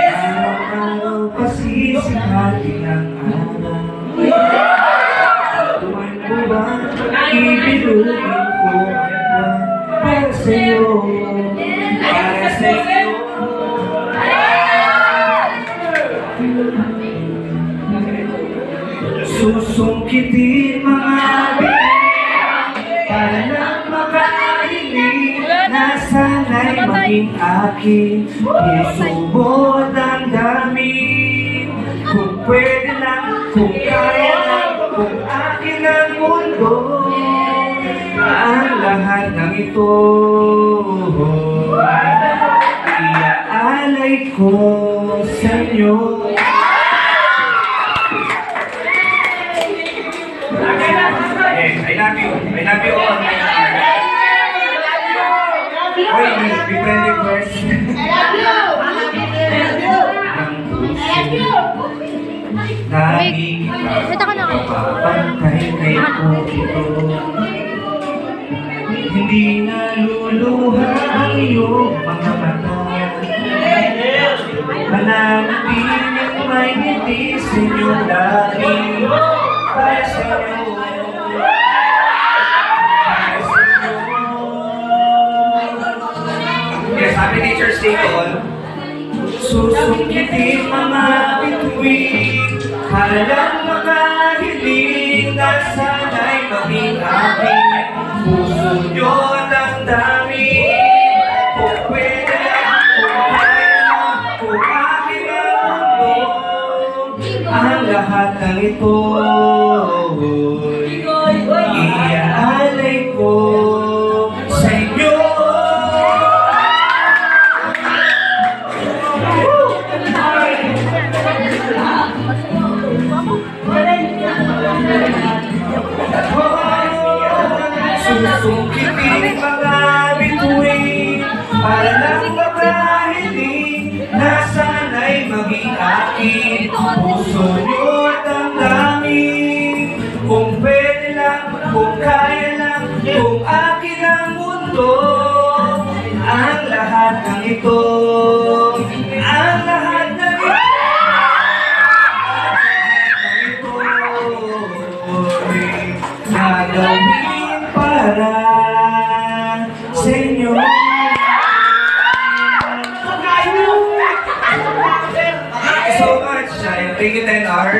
Araw-araw pasisihati ng araw. Tuman mo ba ibinugin ko para sa'yo, para sa'yo. Susungkitin mga bibig para lang makahiling na sana'y maging akin. Isubod ang dami, kung pwede lang, kung kaya lang, kung akin ang mundo, ang lahat ng ito iaalay ko sa inyo. I love you. I love you all. Hoy, may friend request. I love you. I love you. Lagi kapapantay kay ko ito. Hindi naluluha ang iyong mga mata. Mananatiling may ngiti sa inyong labi. Para sa iyo. Sabi ni Church Staples, susungkitin mga bituin, halang makahiling na sana'y maging aking puso nyo damdamin. Kung pwede lang, kung kaya lang, kung aking ang mundo, ang lahat ng ito iaalay ko sa inyo. Susungkitin mga bituin para lang makahiling na sana'y maging akin. Puso nyo damdamin, kung pwede lang, kung kaya lang, kung akin ang mundo, ang lahat ng ito, ang lahat ng ito, gagawin para sa inyo. Thank you so much. Thank you, 10R.